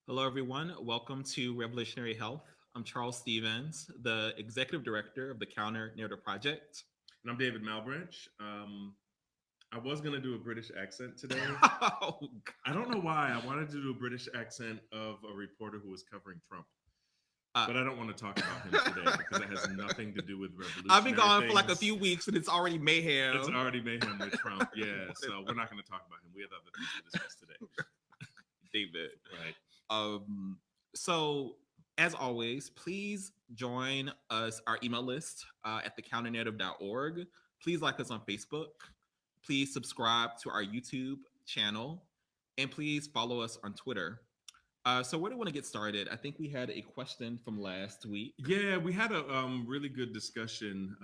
Hello, everyone. Welcome to Revolutionary Health. I'm Charles Stevens, the Executive Director of the Counter Narrative Project. And I'm David Malebranche. I was going to do a British accent today. Oh, I don't know why. I wanted to do a British accent of a reporter who was covering Trump. uh, But I don't want to talk about him today because it has nothing to do with I've been revolutionary gone for like a things. few weeks and it's already It's mayhem. already mayhem with Trump. Yeah. So we're not going to talk about him. We have other things to discuss today. David. Right. Um, so, as always, please join us, our email list at thecounternarrative.org. Please like us on Facebook. Please subscribe to our YouTube channel. And please follow us on Twitter. So where do we want to get started? I think we had a question from last week. Yeah, we had a really good discussion.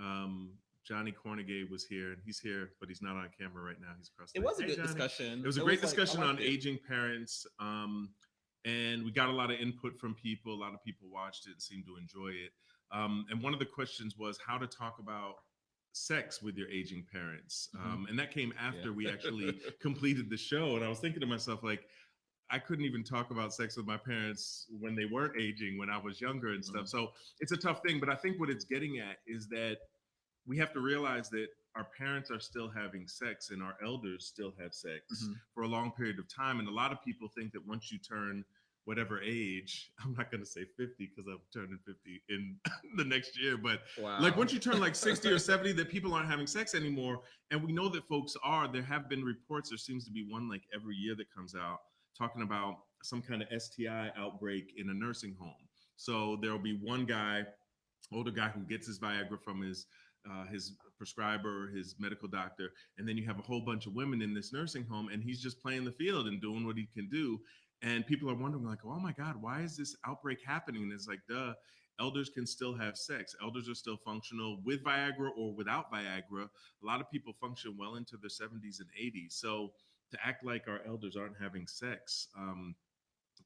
Johnny Cornegay was here, and he's here, but he's not on camera right now. He's across It the way. was a Hey, good Johnny. It discussion. was a It great was like I discussion on liked it. aging parents, and we got a lot of input from people. A lot of people watched it and seemed to enjoy it. And one of the questions was how to talk about sex with your aging parents, and that came after we actually completed the show. And I was thinking to myself, like, I couldn't even talk about sex with my parents when they weren't aging, when I was younger and stuff. So it's a tough thing. But I think what it's getting at is that we have to realize that our parents are still having sex and our elders still have sex Mhm. for a long period of time. And a lot of people think that once you turn whatever age, I'm not going to say 50 because I'm turning 50 in the next year, but like Wow. once you turn like 60 or 70, that people aren't having sex anymore. And we know that folks are. There have been reports, there seems to be one like every year that comes out talking about some kind of STI outbreak in a nursing home. So there'll be one guy, older guy, who gets his Viagra from his prescriber, his medical doctor, and then you have a whole bunch of women in this nursing home, and he's just playing the field and doing what he can do. And people are wondering, like, oh my God, why is this outbreak happening? And it's like, duh, elders can still have sex. Elders are still functional with Viagra or without Viagra. A lot of people function well into their 70s and 80s. So to act like our elders aren't having sex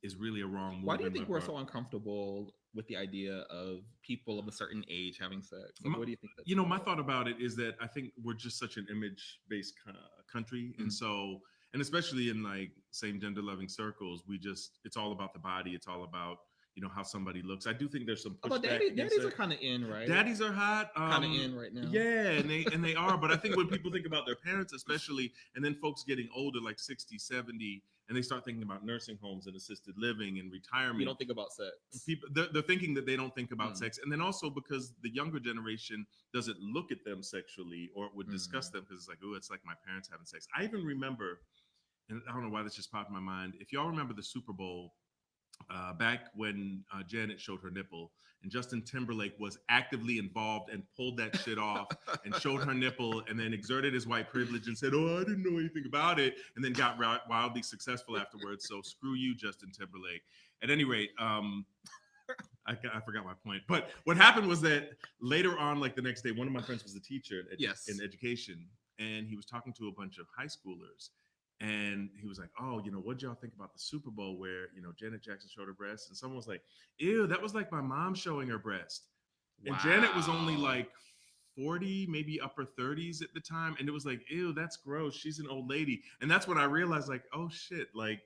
is really a wrong Why move do you in my think we're part. so uncomfortable with the idea of people of a certain age having sex? Like, My, what do you think that's you know, my about? thought about it is that I think we're just such an image-based country, and Mhm. so, and especially in like same gender-loving circles, we just it's all about the body. It's all about how somebody looks. I do think there's some Although pushback against daddies are it. kind of in, right? Daddies are hot. Kind of in right now. Yeah, and they are. But I think when people think about their parents, especially, and then folks getting older, like 60, 70, and they start thinking about nursing homes and assisted living and You retirement, don't think about sex. people they're thinking that they don't think about Mm, sex, and then also because the younger generation doesn't look at them sexually or would discuss mm. them because it's like, oh, it's like my parents having sex. I even remember, and I don't know why this just popped in my mind, if y'all remember the Super Bowl, back when Janet showed her nipple, and Justin Timberlake was actively involved and pulled that shit off and showed her nipple and then exerted his white privilege and said, "Oh, I didn't know anything about it," and then got wildly successful afterwards. So screw you, Justin Timberlake. At any rate, I forgot my point. But what happened was that later on, like the next day, one of my friends was a teacher in Yes. education, and he was talking to a bunch of high schoolers. And he was like, "Oh, what y'all think about the Super Bowl where Janet Jackson showed her breast?" And someone was like, "Ew, that was like my mom showing her breast." And Janet was only Wow. like 40, maybe upper 30s at the time, and it was like, "Ew, that's gross. She's an old lady." And that's when I realized, like, oh shit, like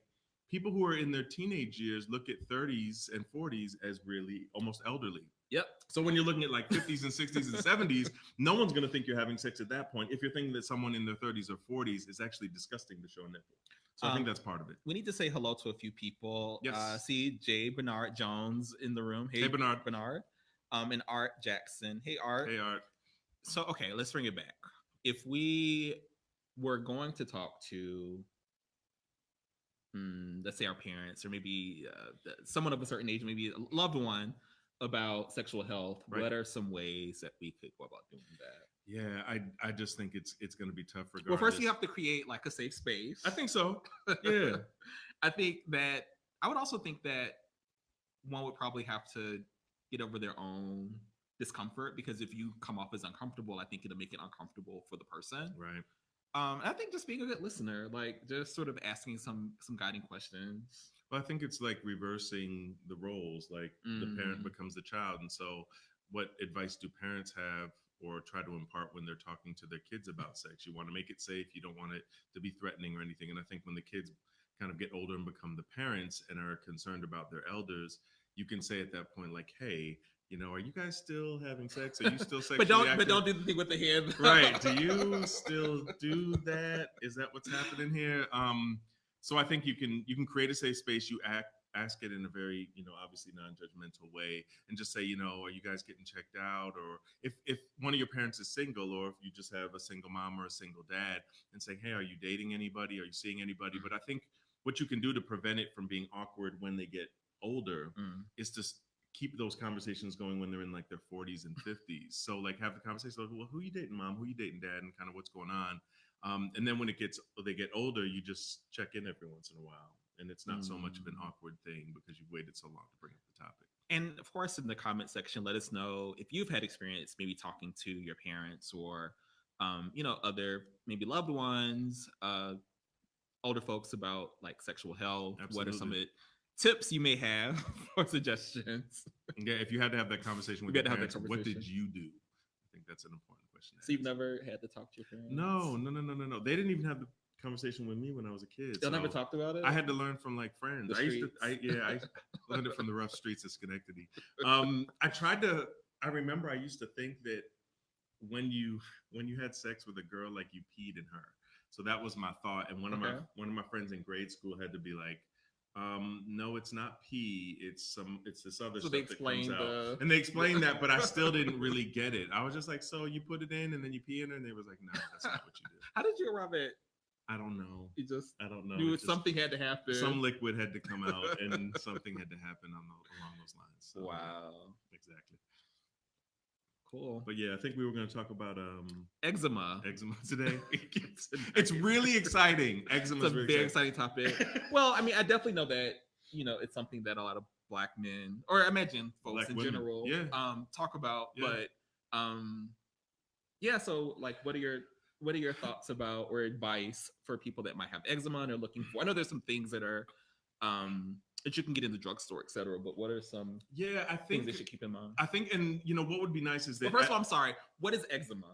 people who are in their teenage years look at 30s and 40s as really almost elderly. Yep. So when you're looking at like 50s and 60s and 70s, no one's going to think you're having sex at that point. If you're thinking that someone in their 30s or 40s, is actually disgusting to show a nipple. So I think Um, that's part of it. we need to say hello to a few people. Yes. See Jay Bernard Jones in the room. Hey, Hey, Bernard. Bernard. And Art Jackson. Hey, Art. Hey, Art. So, okay, let's bring it back. If we were going to talk to, let's say, our parents or maybe someone of a certain age, maybe a loved one, about sexual health, Right. what are some ways that we could go about doing that? Yeah, I just think it's going to be tough Well, first, regardless. you have to create like a safe space. I think so. Yeah. I think that I would also think that one would probably have to get over their own discomfort because if you come off as uncomfortable, I think it'll make it uncomfortable for the person. Right. I think just being a good listener, like just sort of asking some guiding questions. Well, I think it's like reversing the roles. Like the parent Mm, becomes the child, and so what advice do parents have or try to impart when they're talking to their kids about sex? You want to make it safe. You don't want it to be threatening or anything. And I think when the kids kind of get older and become the parents and are concerned about their elders, you can say at that point, like, hey, are you guys still having sex? Are you still sexually but active? don't do the thing with the hand. Right. Do you still do that? Is that what's happening here? So I think you can create a safe space. You ask it in a very, obviously non-judgmental way, and just say, are you guys getting checked out? Or if one of your parents is single, or if you just have a single mom or a single dad, and say, hey, are you dating anybody? Are you seeing anybody? But I think what you can do to prevent it from being awkward when they get older is to keep those conversations going when they're in like their 40s and 50s. So like have the conversation like, well, who you dating, mom? Who you dating, dad? And kind of what's going on. And then when they get older, you just check in every once in a while, and it's not so much of an awkward thing because you've waited so long to bring up the topic. And of course, in the comment section, let us know if you've had experience maybe talking to your parents or, other maybe loved ones, older folks about like sexual health. Absolutely. What are some of the tips you may have or suggestions? Yeah, if you had to have that conversation with your parents, what did you do? I think that's an important question. So you've never had to talk to your parents? No. They didn't even have the conversation with me when I was a kid. Y'all never talked about it? I had to learn from like friends. I learned it from the rough streets of Schenectady. I remember I used to think that when you had sex with a girl, like you peed in her. So that was my thought. And one of my friends in grade school had to be like, no, it's not pee. It's this other stuff that comes out. And they explained that, but I still didn't really get it. I was just like, so you put it in and then you pee in it? And they was like, no, that's not what you do. How did you arrive at? I don't know. I don't know. Knew something had to happen. Some liquid had to come out, and something had to happen along those lines. So, wow. Exactly. Cool. But yeah, I think we were going to talk about eczema today. It's really exciting. Eczema is a very exciting topic. Well, I mean, I definitely know that it's something that a lot of Black men, or I imagine folks Black in women, general, talk about. Yeah. But so like, what are your thoughts about or advice for people that might have eczema and are looking for? I know there's some things that are that you can get in the drugstore, etc. But what are some things they should keep in mind? I think, and what would be nice is that. Well, first of all, I'm sorry. What is eczema?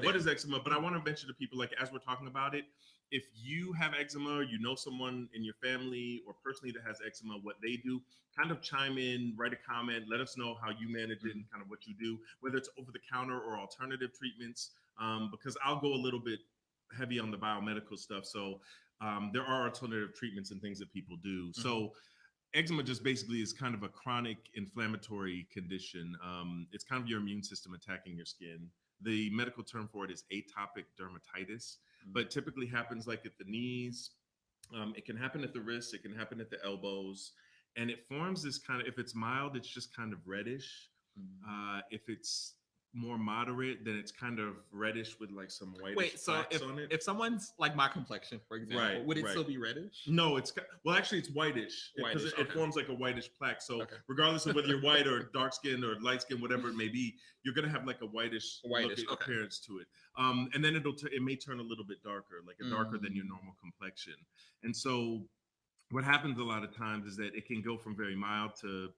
What is eczema? But I want to mention to people, like as we're talking about it, if you have eczema, or you know someone in your family or personally that has eczema, what they do, kind of chime in, write a comment, let us know how you manage it and kind of what you do, whether it's over the counter or alternative treatments. Because I'll go a little bit heavy on the biomedical stuff. So there are alternative treatments and things that people do. Mm-hmm. So eczema just basically is kind of a chronic inflammatory condition. It's kind of your immune system attacking your skin. The medical term for it is atopic dermatitis, but typically happens like at the knees. It can happen at the wrists. It can happen at the elbows. And it forms this kind of, if it's mild, it's just kind of reddish. If it's more moderate, then it's kind of reddish with like some whitish spots on it. If someone's like my complexion, for example, would it still be reddish? No, actually it's whitish because it forms like a whitish plaque. So regardless of whether you're white or dark skin or light skin, whatever it may be, you're gonna have like a whitish appearance to it. And then it may turn a little bit darker, like darker than your normal complexion. And so what happens a lot of times is that it can go from very mild to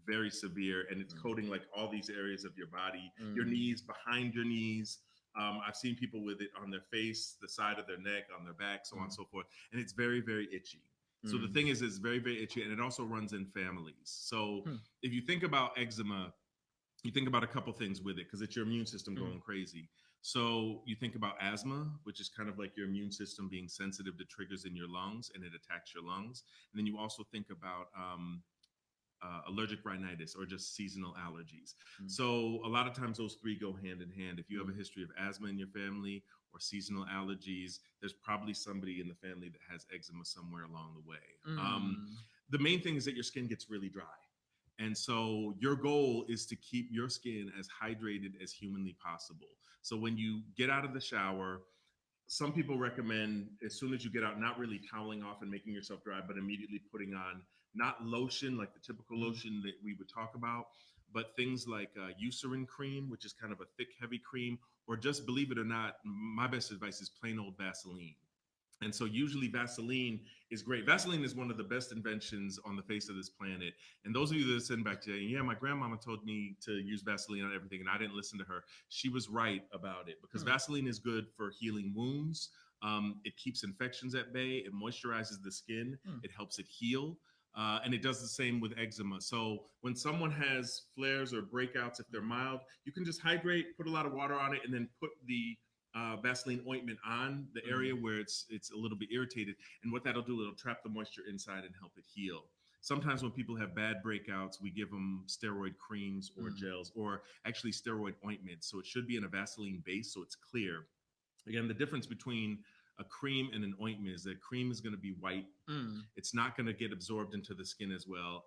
very severe, and it's coating like all these areas of your body, your knees, behind your knees. I've seen people with it on their face, the side of their neck, on their back, so on and so forth. And it's very, very itchy. So the thing is, it's very, very itchy, and it also runs in families. So if you think about eczema, you think about a couple things with it because it's your immune system going crazy. So you think about asthma, which is kind of like your immune system being sensitive to triggers in your lungs, and it attacks your lungs. And then you also think about allergic rhinitis or just seasonal allergies. So a lot of times those three go hand in hand. If you have a history of asthma in your family or seasonal allergies, there's probably somebody in the family that has eczema somewhere along the way. The main thing is that your skin gets really dry. And so your goal is to keep your skin as hydrated as humanly possible. So when you get out of the shower, some people recommend as soon as you get out, not really toweling off and making yourself dry, but immediately putting on not lotion like the typical lotion that we would talk about, but things like Eucerin cream, which is kind of a thick, heavy cream, or just, believe it or not, my best advice is plain old Vaseline. And so usually Vaseline is great. Vaseline is one of the best inventions on the face of this planet. And those of you that are sitting back saying, yeah, my grandmama told me to use Vaseline on everything, and I didn't listen to her. She was right about it because Vaseline is good for healing wounds. It keeps infections at bay. It moisturizes the skin. Mm. It helps it heal. And it does the same with eczema. So when someone has flares or breakouts, if they're mild, you can just hydrate, put a lot of water on it, and then put the Vaseline ointment on the area where it's a little bit irritated. And what that'll do, it'll trap the moisture inside and help it heal. Sometimes when people have bad breakouts, we give them steroid creams or gels, or actually steroid ointments. So it should be in a Vaseline base, so it's clear. Again, the difference between a cream and an ointment is that cream is going to be white. It's not going to get absorbed into the skin as well.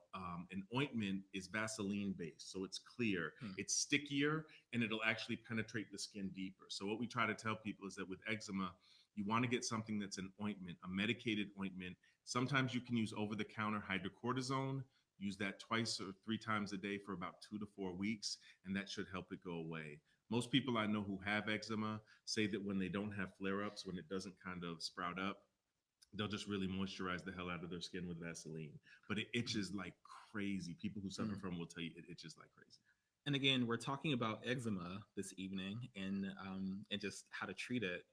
An ointment is Vaseline based, so it's clear. It's stickier, and it'll actually penetrate the skin deeper. So what we try to tell people is that with eczema, you want to get something that's an ointment, a medicated ointment. Sometimes you can use over-the-counter hydrocortisone. Use that twice or 3 times a day for about 2 to 4 weeks, and that should help it go away. Most people I know who have eczema say that when they don't have flare-ups, when it doesn't kind of sprout up, they'll just really moisturize the hell out of their skin with Vaseline. But it itches like crazy. People who suffer from will tell you it itches like crazy. And again, we're talking about eczema this evening and just how to treat it.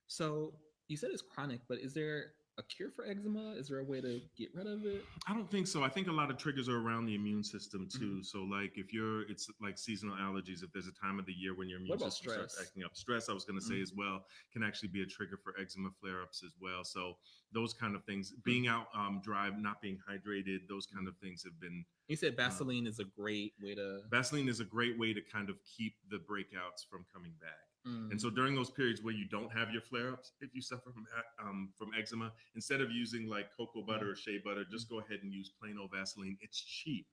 So you said it's chronic, but is there a cure for eczema? Is there a way to get rid of it? I don't think so. I think a lot of triggers are around the immune system too. So like it's like seasonal allergies. If there's a time of the year when your immune system starts acting up, stress, I was going to say as well, can actually be a trigger for eczema flare-ups as well. So those kind of things, being out dry, not being hydrated, those kind of things have been. You said Vaseline is a great way to. Vaseline is a great way to kind of keep the breakouts from coming back. And so during those periods where you don't have your flare-ups, if you suffer from eczema, instead of using like cocoa butter or shea butter, just go ahead and use plain old Vaseline. It's cheap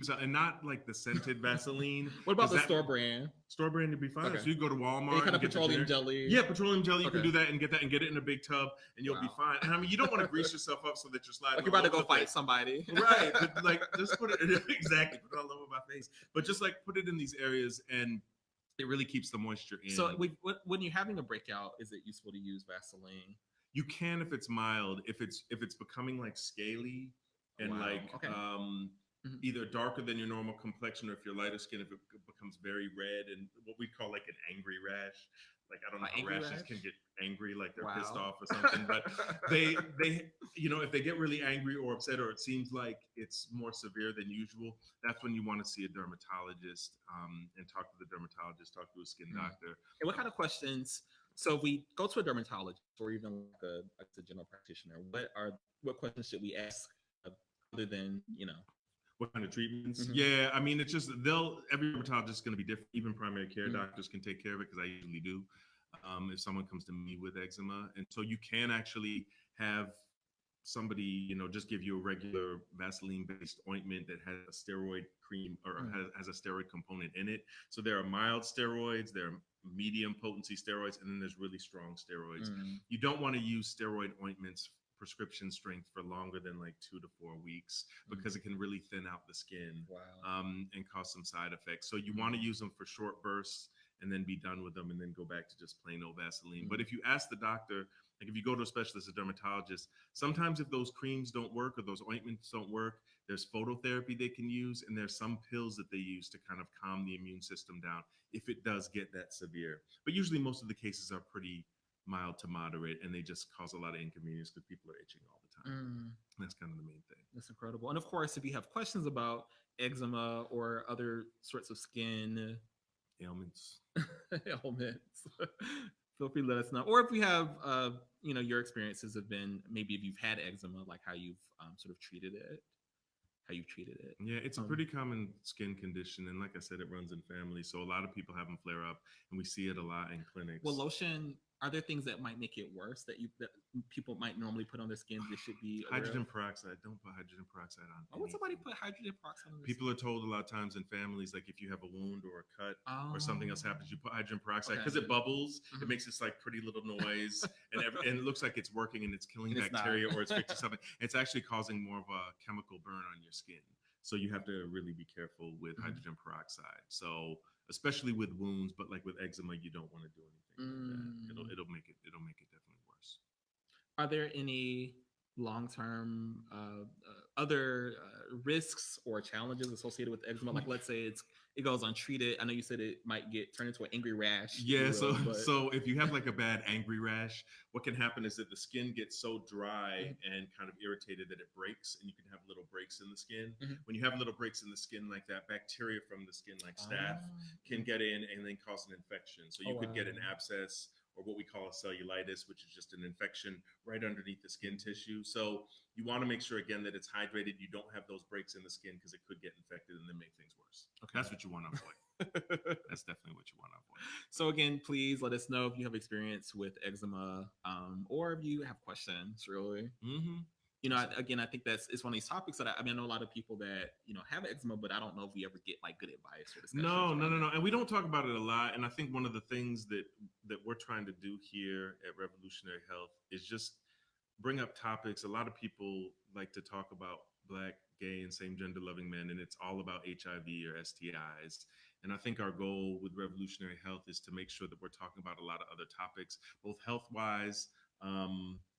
as out, and not like the scented Vaseline. What about the store brand? Store brand would be fine. So you go to Walmart. Any kind of petroleum jelly. Yeah, petroleum jelly. You can do that and get it in a big tub, and you'll be fine. And I mean, you don't want to grease yourself up so that you're sliding. Like you're about to go fight somebody, right? But like, just put it exactly. Put it all over my face. But just like put it in these areas and. It really keeps the moisture in. So when you're having a breakout, is it useful to use Vaseline? You can if it's mild. If it's becoming like scaly and either darker than your normal complexion, or if you're lighter skin, if it becomes very red and what we call like an angry rash. Like I don't know how rashes can get angry, like they're pissed off or something. But they if they get really angry or upset, or it seems like it's more severe than usual, that's when you want to see a dermatologist and talk to the dermatologist, talk to a skin doctor. And what kind of questions? So if we go to a dermatologist or even like a general practitioner, what questions should we ask other than what kind of treatments? Yeah, I mean, it's just every dermatologist is going to be different. Even primary care doctors can take care of it, because I usually do. If someone comes to me with eczema, and so you can actually have somebody, just give you a regular Vaseline-based ointment that has a steroid cream or has a steroid component in it. So there are mild steroids, there are medium potency steroids, and then there's really strong steroids. You don't want to use steroid ointments prescription strength for longer than like 2 to 4 weeks, because it can really thin out the skin and cause some side effects. So you want to use them for short bursts and then be done with them, and then go back to just plain old Vaseline. But if you ask the doctor, like if you go to a specialist, a dermatologist, sometimes if those creams don't work or those ointments don't work, there's phototherapy they can use, and there's some pills that they use to kind of calm the immune system down if it does get that severe. But usually most of the cases are pretty mild to moderate, and they just cause a lot of inconvenience because people are itching all the time. That's kind of the main thing. That's incredible. And of course, if you have questions about eczema or other sorts of skin ailments, feel free to let us know. Or if you have, your experiences have been, maybe if you've had eczema, like how you've sort of treated it. Yeah, it's a pretty common skin condition, and like I said, it runs in families. So a lot of people have them flare up, and we see it a lot in clinics. Well, lotion. Are there things that might make it worse that people might normally put on their skin that should be hydrogen peroxide? Don't put hydrogen peroxide on. Why would somebody put hydrogen peroxide on their People are told a lot of times in families, like if you have a wound or a cut or something else happens, you put hydrogen peroxide because it bubbles. It makes this like pretty little noise, and it looks like it's working and it's killing bacteria or it's fixing something. It's actually causing more of a chemical burn on your skin. So you have to really be careful with hydrogen peroxide. So especially with wounds, but like with eczema, you don't want to do anything like that. It'll make it definitely worse. Are there any long-term other risks or challenges associated with eczema? Like, let's say it goes untreated. I know you said it might get turned into an angry rash. Yeah, If you will, but so if you have like a bad angry rash, what can happen is that the skin gets so dry and kind of irritated that it breaks, and you can have little breaks in the skin. When you have little breaks in the skin like that, bacteria from the skin, like staph, can get in and then cause an infection. So you could get an abscess or what we call a cellulitis, which is just an infection right underneath the skin tissue. So you want to make sure again that it's hydrated. You don't have those breaks in the skin because it could get infected and then make things worse. Okay. That's what you want to avoid. That's definitely what you want to avoid. So again, please let us know if you have experience with eczema, or if you have questions. Really, you know, I think it's one of these topics that I know a lot of people that have eczema, but I don't know if we ever get like good advice or discussions. No, and we don't talk about it a lot. And I think one of the things that we're trying to do here at Revolutionary Health is just bring up topics. A lot of people like to talk about Black, gay, and same gender loving men, and it's all about HIV or STIs. And I think our goal with Revolutionary Health is to make sure that we're talking about a lot of other topics, both health-wise,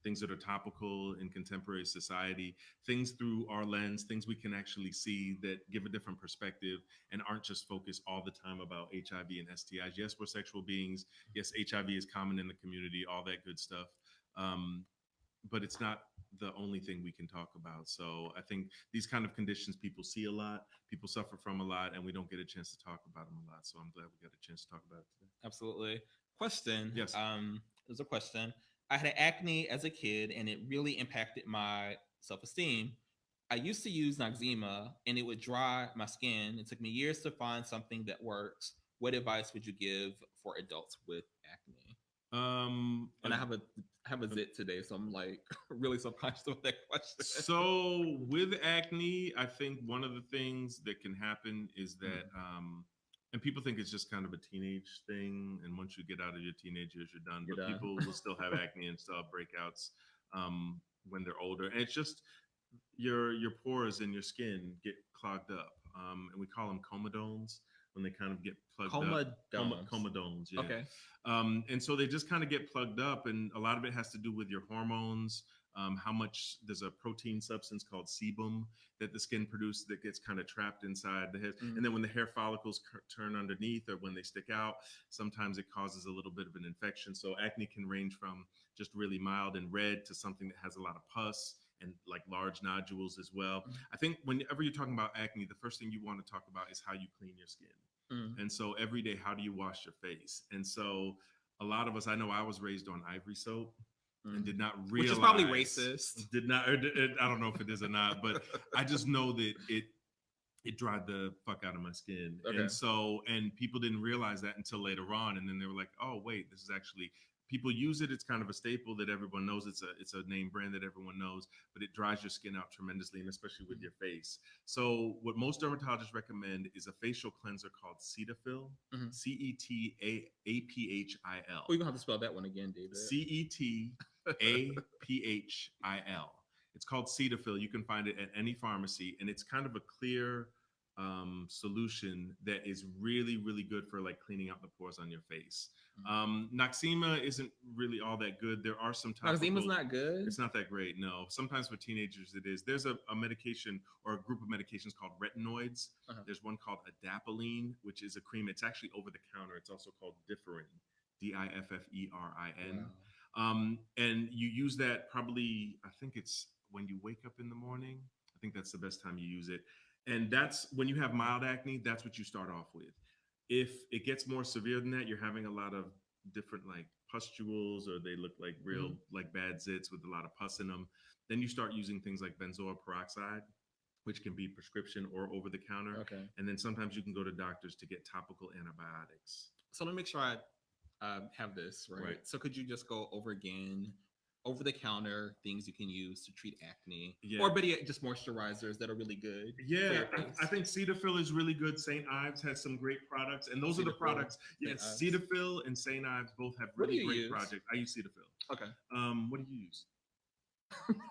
things that are topical in contemporary society, things through our lens, things we can actually see that give a different perspective and aren't just focused all the time about HIV and STIs. Yes, we're sexual beings. Yes, HIV is common in the community, all that good stuff. But it's not the only thing we can talk about. So I think these kind of conditions people see a lot, people suffer from a lot, and we don't get a chance to talk about them a lot. So I'm glad we got a chance to talk about it today. Absolutely. Question. Yes. There's a question. I had acne as a kid, and it really impacted my self-esteem. I used to use Noxzema, and it would dry my skin. It took me years to find something that works. What advice would you give for adults with acne? And I have a zit today, so I'm like really subconscious of that question. So with acne, I think one of the things that can happen is that and people think it's just kind of a teenage thing, and once you get out of your teenage years, you're done. But people will still have acne and still have breakouts when they're older, and it's just your pores in your skin get clogged up, and we call them comedones when they kind of get plugged up. Comedones, yeah. Okay. And so they just kind of get plugged up, and a lot of it has to do with your hormones. How much there's a protein substance called sebum that the skin produces that gets kind of trapped inside the hair. And then when the hair follicles turn underneath or when they stick out, sometimes it causes a little bit of an infection. So acne can range from just really mild and red to something that has a lot of pus and like large nodules as well. I think whenever you're talking about acne, the first thing you want to talk about is how you clean your skin. And so every day, how do you wash your face? And so a lot of us, I know I was raised on Ivory soap and did not realize. Which is probably racist. I don't know if it is or not, but I just know that it dried the fuck out of my skin. Okay. And people didn't realize that until later on. And then they were like, oh, wait, this is actually, people use it. It's kind of a staple that everyone knows. It's a name brand that everyone knows, but it dries your skin out tremendously, and especially with your face. So what most dermatologists recommend is a facial cleanser called Cetaphil, Cetaphil. Oh, you're going to have to spell that one again, David. Cetaphil. It's called Cetaphil. You can find it at any pharmacy, and it's kind of a clear solution that is really, really good for like cleaning out the pores on your face. Noxzema isn't really all that good. There are some topical. Noxzema's not good? It's not that great, no. Sometimes for teenagers it is. There's a medication or a group of medications called retinoids. There's one called adapalene, which is a cream. It's actually over the counter. It's also called Differin, Differin. Wow. And you use that probably, I think it's when you wake up in the morning. I think that's the best time you use it. And that's when you have mild acne, that's what you start off with. If it gets more severe than that, you're having a lot of different like pustules, or they look like real like bad zits with a lot of pus in them, then you start using things like benzoyl peroxide, which can be prescription or over the counter. Okay. And then sometimes you can go to doctors to get topical antibiotics. So let me make sure I have this right. So could you just go over again over the counter things you can use to treat acne, or better yet, just moisturizers that are really good? Yeah, I think Cetaphil is really good. St. Ives has some great products, and those are the products. Yes, Cetaphil and St. Ives both have really great projects. I use Cetaphil. Okay. What do you use?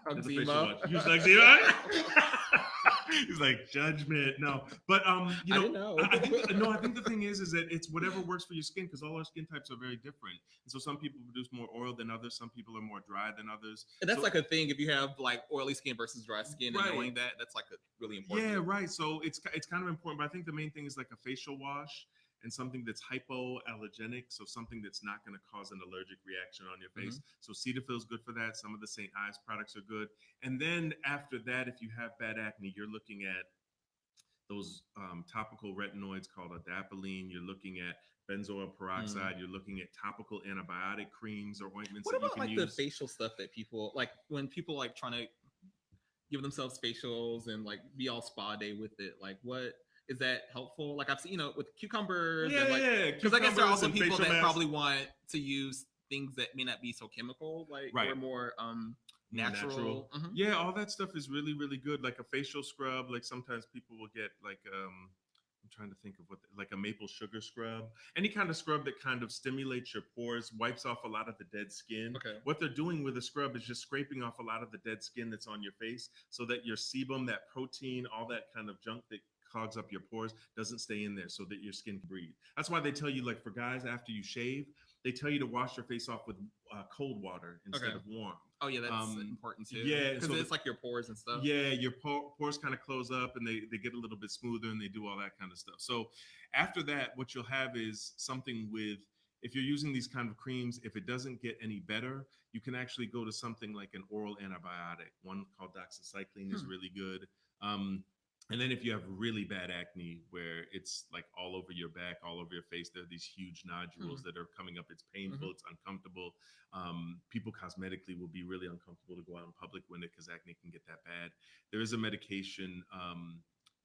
Noxzema. You use Noxzema? He's like judgment. No, but you I know, didn't know. I think no, I think the thing is that it's whatever works for your skin because all our skin types are very different. And so some people produce more oil than others. Some people are more dry than others. And that's So like a thing if you have like oily skin versus dry skin, and right, knowing that, that's like a really important yeah, thing. right. So it's kind of important, but I think the main thing is like a facial wash and something that's hypoallergenic, so something that's not going to cause an allergic reaction on your Hmm. face. So Cetaphil is good for that. Some of the St. Ives products are good. And then after that, if you have bad acne, you're looking at those topical retinoids called adapalene. You're looking at benzoyl Mm. peroxide. You're looking at topical antibiotic creams or ointments What that you about can like the use. facial stuff that people like when people like trying to give themselves facials and like be all spa day with it? Like, what is that helpful? Like, I've seen, with cucumbers Yeah, and like, yeah, because I guess there are cucumbers also and people facial that masks. probably want to use things that may not be so chemical, like, Right. or more More natural. natural. Hmm. Yeah, all that stuff is really, really good. Like a facial scrub. Like sometimes people will get like I'm trying to think of what like a maple sugar scrub. Any kind of scrub that kind of stimulates your pores, wipes off a lot of the dead skin. Okay. What they're doing with a scrub is just scraping off a lot of the dead skin that's on your face so that your sebum, that protein, all that kind of junk that clogs up your pores doesn't stay in there so that your skin can breathe. That's why they tell you, like for guys after you shave, they tell you to wash your face off with cold water instead Okay. of warm. Oh yeah, that's Um, important too. yeah, Because so it's like your pores and stuff. yeah, your pores kind of close up and they get a little bit smoother and they do all that kind of stuff. So after that, what you'll have is something with, if you're using these kind of creams, if it doesn't get any better, you can actually go to something like an oral antibiotic. One called doxycycline is Hmm. really good. Um, and then if you have really bad acne where it's like all over your back, all over your face, there are these huge nodules Hmm. that are coming up. It's Hmm. painful, it's uncomfortable. People cosmetically will be really uncomfortable to go out in public when it because acne can get that bad. There is a medication.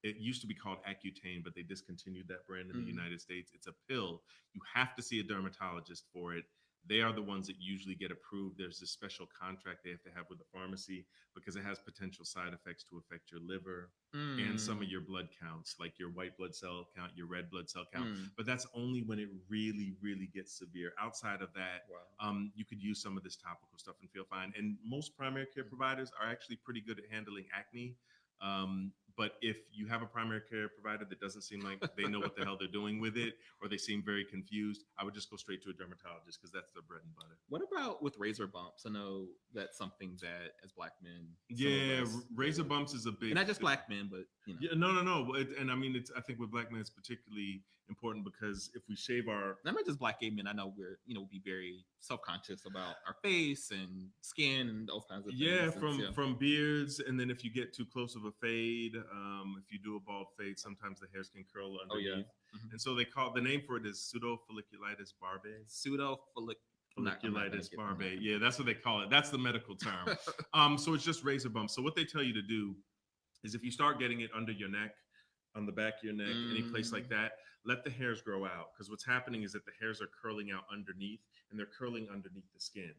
It used to be called Accutane, but they discontinued that brand in the Hmm. United States. It's a pill. You have to see a dermatologist for it. They are the ones that usually get approved. There's this special contract they have to have with the pharmacy because it has potential side effects to affect your liver and some of Mm. your blood counts, like your white blood cell count, your red blood cell count. Mm. But that's only when it really, really gets severe. Outside of that, Wow. you could use some of this topical stuff and feel fine. And most primary care providers are actually pretty good at handling acne. But if you have a primary care provider that doesn't seem like they know what the hell they're doing with it, or they seem very confused, I would just go straight to a dermatologist because that's their bread and butter. What about with razor bumps? I know that's something that as black men, some of Yeah, us razor deal with. bumps is a And big. not just black men, but Yeah, no, no, no. And I mean, it's. I think with black men, it's particularly important because if we shave our, not just black gay men. I know we're be very self conscious about our face and skin and those kinds of yeah, things. It's, from yeah. beards, and then if you get too close of a fade, if you do a bald fade, sometimes the hairs can curl Oh yeah. underneath, Mhm. and so they call the name for it is pseudofolliculitis barbae. Pseudo I'm not gonna Folliculitis get. I'm not barbae. gonna Yeah, get that's what they call it. That's the medical term. that. So it's just razor bumps. So what they tell you to do is if you start getting it under your neck, on the back of your neck, any place Mm. like that, let the hairs grow out. Because what's happening is that the hairs are curling out underneath and they're curling underneath the skin.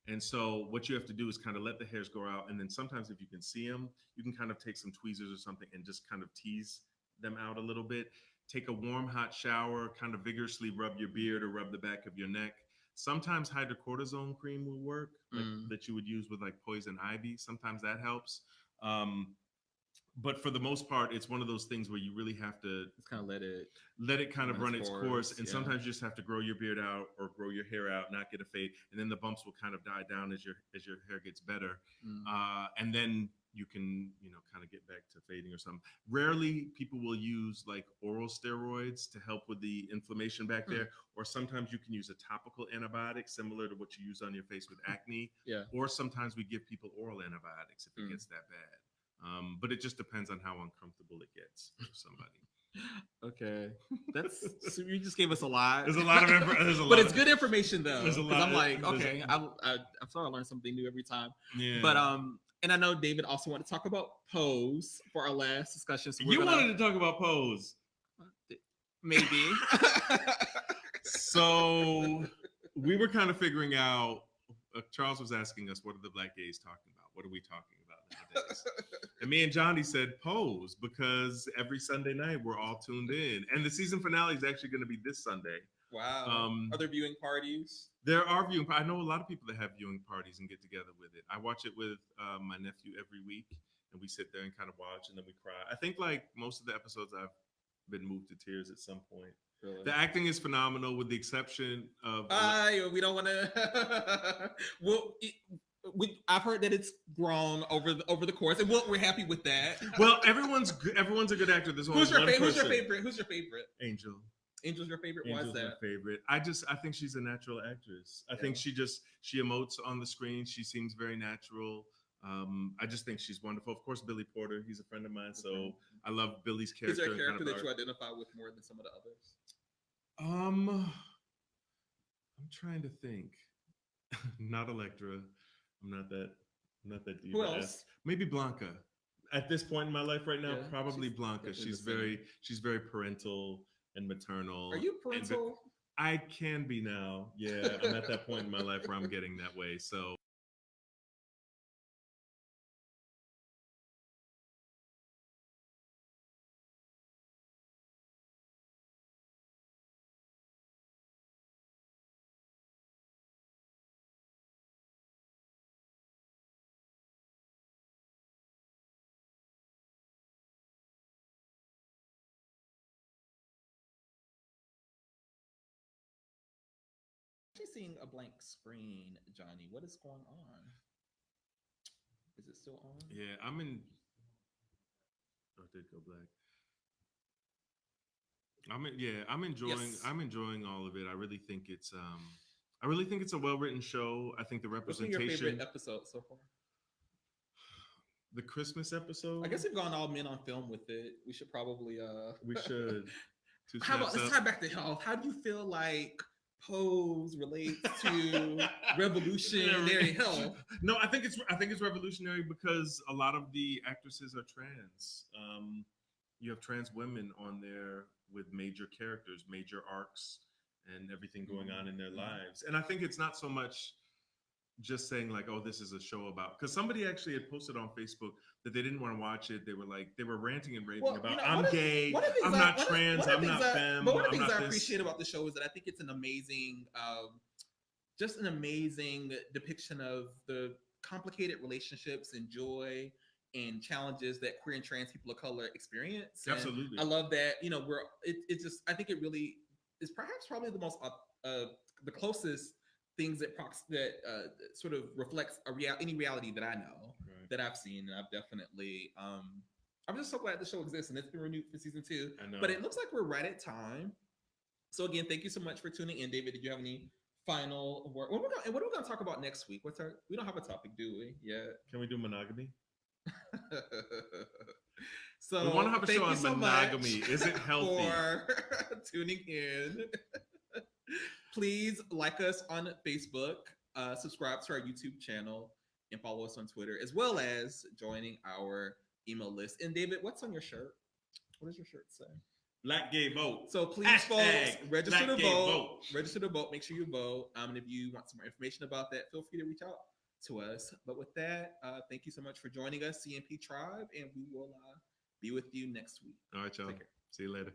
And so what you have to do is kind of let the hairs grow out. And then sometimes if you can see them, you can kind of take some tweezers or something and just kind of tease them out a little bit. Take a warm, hot shower, kind of vigorously rub your beard or rub the back of your neck. Sometimes hydrocortisone cream will work, like Mm. that you would use with like poison ivy. Sometimes that helps. Um, but for the most part, it's one of those things where you really have to Just kind of let it kind of run its run its course. course. And Yeah. sometimes you just have to grow your beard out or grow your hair out, not get a fade, and then the bumps will kind of die down as your hair gets better, Mm. and then you can kind of get back to fading or something. Rarely people will use like oral steroids to help with the inflammation back Mm. there, or sometimes you can use a topical antibiotic similar to what you use on your face with acne, Yeah. or sometimes we give people oral antibiotics if it Mm. gets that bad. But it just depends on how uncomfortable it gets for somebody. Okay, that's so you just gave us a lot. There's a lot of there's a But lot it's of good information though, there's a because lot I'm like, there's okay, I'm sorry I learn something new every time. yeah. But and I know David also wanted to talk about pose for our last discussion, so we're You gonna wanted to talk about pose. maybe. So we were kind of figuring out. Charles was asking us, "What are the black gays talking about? What are we talking about nowadays?" And me and Johnny said pose because every Sunday night we're all tuned in, and the season finale is actually going to be this Sunday. Wow. Um, Are there viewing parties? there are viewing. I know a lot of people that have viewing parties and get together with it. I watch it with my nephew every week, and we sit there and kind of watch, and then we cry. I think like most of the episodes, I've been moved to tears at some point. Really? The acting is phenomenal, with the exception of We don't want to. well, I've heard that it's grown over the course, and we're happy with that. well, everyone's a good actor. There's only Who's your one favorite? person. Who's your favorite? Angel. Angel's your favorite. Why is Angel's my that? favorite. I think she's a natural actress. I think she emotes on the screen. She seems very natural. I just think she's wonderful. Of course, Billy Porter. He's a friend of mine, so I love Billy's character. Is there a character kind of that you identify with more than some of the others? I'm trying to think. Not Electra. I'm not that deep. Who else? Maybe Blanca. At this point in my life right now, Yeah, probably Blanca. She's very parental and maternal. Are you parental? I can be now. Yeah, I'm at that point in my life where I'm getting that way. So Seeing a blank screen, Johnny. What is going on? Is it still on? yeah, I'm in. Oh, it did go black. I'm enjoying. Yes. I'm enjoying all of it. I really think it's. I really think it's a well written show. I think the What's been representation. your favorite episode so far? The Christmas episode. I guess we've gone all men on film with it. We should probably We should. How about let's tie back to health? How do you feel like Pose relates to revolutionary health? No, I think it's revolutionary because a lot of the actresses are trans. You have trans women on there with major characters, major arcs, and everything going on in their lives. And I think it's not so much just saying like, oh, this is a show about, because somebody actually had posted on Facebook that they didn't want to watch it. They were ranting and raving about, I'm gay, I'm not trans, I'm not femme. But one of the things I appreciate about the show is that I think it's an amazing, just an amazing depiction of the complicated relationships and joy and challenges that queer and trans people of color experience. And absolutely, I love that. It's just, I think it really is perhaps probably the most the closest things that sort of reflects any reality that I know, that I've seen, and I've definitely. I'm just so glad the show exists, and it's been renewed for season 2. But it looks like we're right at time. So again, thank you so much for tuning in, David. Did you have any final word? What are we going to talk about next week? We don't have a topic, do we? Yeah. Can we do monogamy? So we want to have a show on monogamy. Is it healthy? For tuning in. Please like us on Facebook, subscribe to our YouTube channel, and follow us on Twitter, as well as joining our email list. And David, what's on your shirt? What does your shirt say? Black Gay Vote. So please, folks, register to vote. Register to vote. Make sure you vote. And if you want some more information about that, feel free to reach out to us. But with that, thank you so much for joining us, CMP Tribe, and we will be with you next week. All right, y'all. See you later.